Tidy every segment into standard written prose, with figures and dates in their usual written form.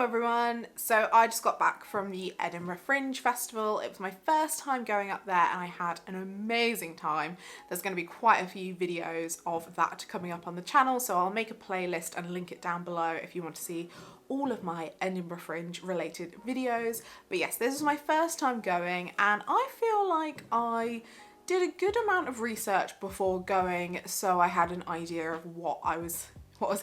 everyone. So I just got back from the Edinburgh Fringe Festival. It was my first time going up there and I had an amazing time. There's going to be quite a few videos of that coming up on the channel, so I'll make a playlist and link it down below if you want to see all of my Edinburgh Fringe related videos. But yes, this is my first time going and I feel like I did a good amount of research before going, so I had an idea of what I was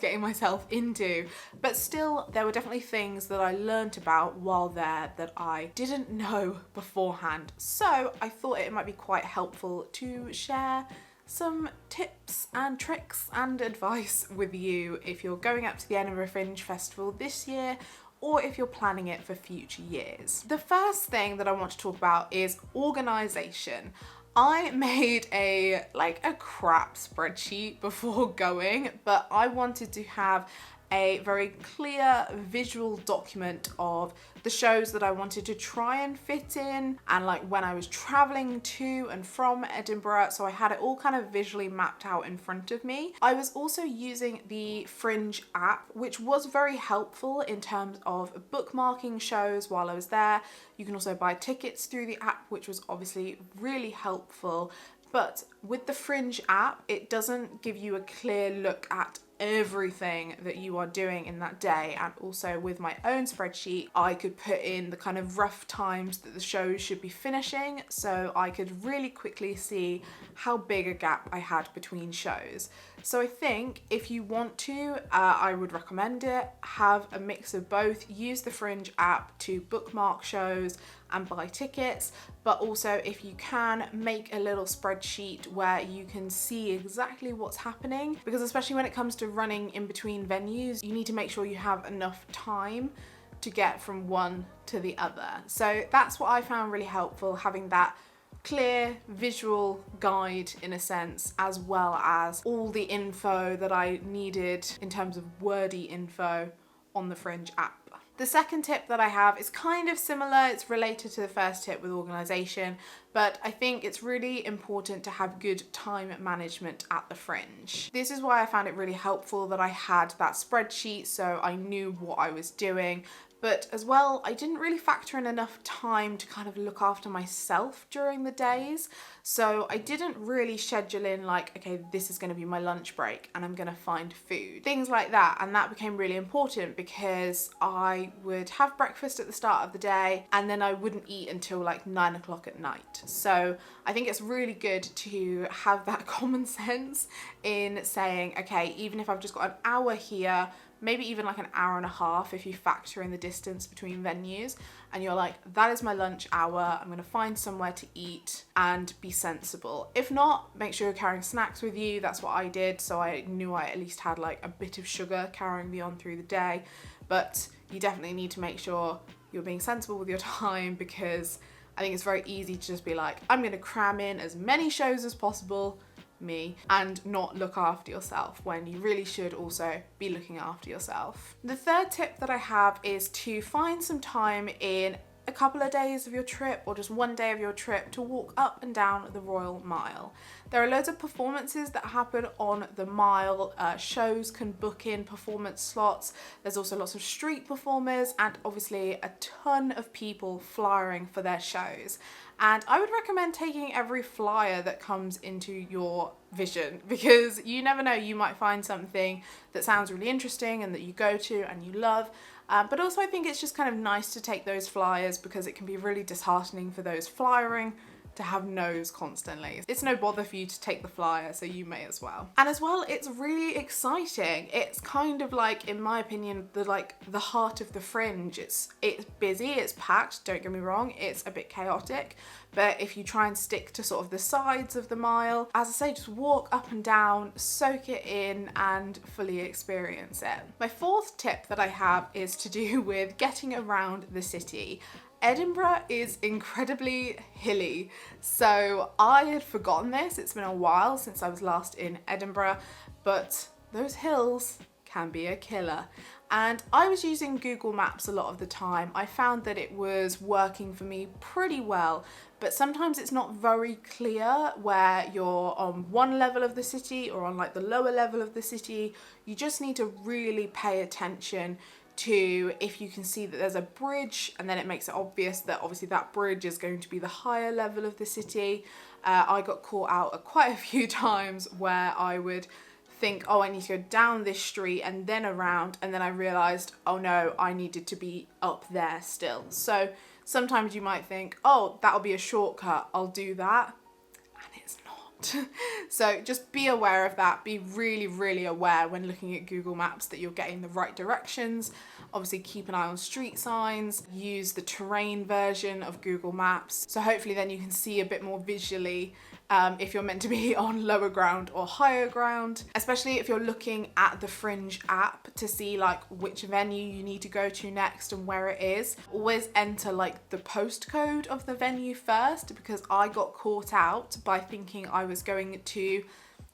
getting myself into, but still there were definitely things that I learnt about while there that I didn't know beforehand. So I thought it might be quite helpful to share some tips and tricks and advice with you if you're going up to the Edinburgh Fringe Festival this year or if you're planning it for future years. The first thing that I want to talk about is organisation. I made a crap spreadsheet before going, but I wanted to have a very clear visual document of the shows that I wanted to try and fit in and like when I was traveling to and from Edinburgh, so I had it all kind of visually mapped out in front of me. I was also using the Fringe app, which was very helpful in terms of bookmarking shows while I was there. You can also buy tickets through the app, which was obviously really helpful. But with the Fringe app, it doesn't give you a clear look at everything that you are doing in that day. And also with my own spreadsheet, I could put in the kind of rough times that the shows should be finishing, so I could really quickly see how big a gap I had between shows. So I think if you want to, I would recommend it. Have a mix of both. Use the Fringe app to bookmark shows and buy tickets, but also if you can, make a little spreadsheet where you can see exactly what's happening, because especially when it comes to running in between venues, you need to make sure you have enough time to get from one to the other. So that's what I found really helpful, having that clear visual guide in a sense, as well as all the info that I needed in terms of wordy info on the Fringe app. The second tip that I have is kind of similar. It's related to the first tip with organisation, but I think it's really important to have good time management at the Fringe. This is why I found it really helpful that I had that spreadsheet so I knew what I was doing. But as well, I didn't really factor in enough time to kind of look after myself during the days. So I didn't really schedule in like, okay, this is going to be my lunch break and I'm going to find food, things like that. And that became really important because I would have breakfast at the start of the day and then I wouldn't eat until like 9 o'clock at night. So I think it's really good to have that common sense in saying, okay, even if I've just got an hour here, maybe even like an hour and a half if you factor in the distance between venues, and you're like, that is my lunch hour, I'm gonna find somewhere to eat and be sensible. If not, make sure you're carrying snacks with you. That's what I did, so I knew I at least had like a bit of sugar carrying me on through the day. But you definitely need to make sure you're being sensible with your time, because I think it's very easy to just be like, I'm gonna cram in as many shows as possible, and not look after yourself, when you really should also be looking after yourself. The third tip that I have is to find some time in a couple of days of your trip or just one day of your trip to walk up and down the Royal Mile. There are loads of performances that happen on the Mile. Shows can book in performance slots. There's also lots of street performers and obviously a ton of people flyering for their shows. And I would recommend taking every flyer that comes into your vision, because you never know, you might find something that sounds really interesting and that you go to and you love. But also I think it's just kind of nice to take those flyers, because it can be really disheartening for those flyering to have no's constantly. It's no bother for you to take the flyer, so you may as well. And as well, it's really exciting. It's kind of like, in my opinion, the heart of the Fringe. It's busy, it's packed, don't get me wrong, it's a bit chaotic, but if you try and stick to sort of the sides of the Mile, as I say, just walk up and down, soak it in and fully experience it. My fourth tip that I have is to do with getting around the city. Edinburgh is incredibly hilly, so I had forgotten this. It's been a while since I was last in Edinburgh, but those hills can be a killer. And I was using Google Maps a lot of the time. I found that it was working for me pretty well, but sometimes it's not very clear where you're on one level of the city or on like the lower level of the city. You just need to really pay attention to if you can see that there's a bridge, and then it makes it obvious that obviously that bridge is going to be the higher level of the city. I got caught out quite a few times where I would think, oh, I need to go down this street and then around, and then I realized, oh no, I needed to be up there still. So sometimes you might think, oh, that'll be a shortcut, I'll do that, and it's not. So just be aware of that. Be really, really aware when looking at Google Maps that you're getting the right directions. Obviously keep an eye on street signs, use the terrain version of Google Maps. So hopefully then you can see a bit more visually if you're meant to be on lower ground or higher ground, especially if you're looking at the Fringe app to see like which venue you need to go to next and where it is. Always enter like the postcode of the venue first, because I got caught out by thinking I was going to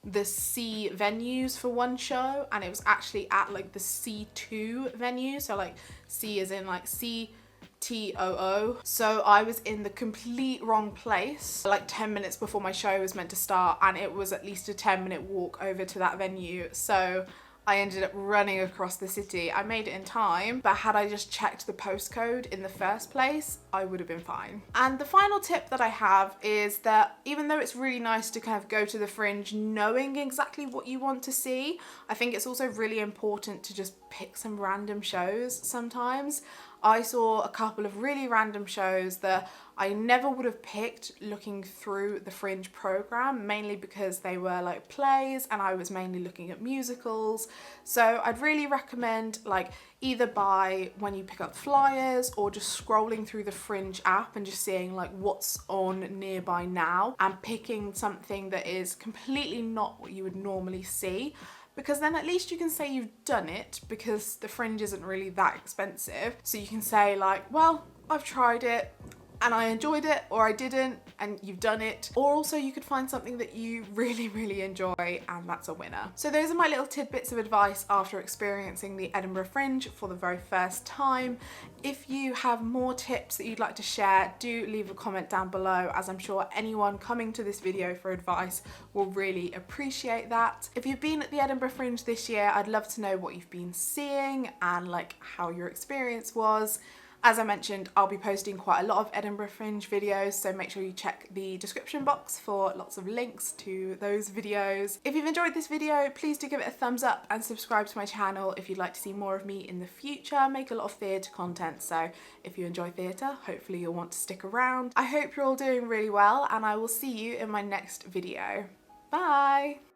the C venues for one show, and it was actually at like the C2 venue. So like C is in like CTOO. So I was in the complete wrong place like 10 minutes before my show was meant to start, and it was at least a 10-minute walk over to that venue. So I ended up running across the city. I made it in time, but had I just checked the postcode in the first place, I would have been fine. And the final tip that I have is that even though it's really nice to kind of go to the Fringe knowing exactly what you want to see, I think it's also really important to just pick some random shows sometimes. I saw a couple of really random shows that I never would have picked looking through the Fringe program, mainly because they were like plays and I was mainly looking at musicals. So I'd really recommend like either by when you pick up flyers or just scrolling through the Fringe app and just seeing like what's on nearby now and picking something that is completely not what you would normally see. Because then at least you can say you've done it, because the Fringe isn't really that expensive. So you can say like, well, I've tried it and I enjoyed it, or I didn't, and you've done it. Or also you could find something that you really, really enjoy, and that's a winner. So those are my little tidbits of advice after experiencing the Edinburgh Fringe for the very first time. If you have more tips that you'd like to share, do leave a comment down below, as I'm sure anyone coming to this video for advice will really appreciate that. If you've been at the Edinburgh Fringe this year, I'd love to know what you've been seeing and like how your experience was. As I mentioned, I'll be posting quite a lot of Edinburgh Fringe videos, so make sure you check the description box for lots of links to those videos. If you've enjoyed this video, please do give it a thumbs up and subscribe to my channel if you'd like to see more of me in the future. I make a lot of theatre content, so if you enjoy theatre, hopefully you'll want to stick around. I hope you're all doing really well, and I will see you in my next video. Bye!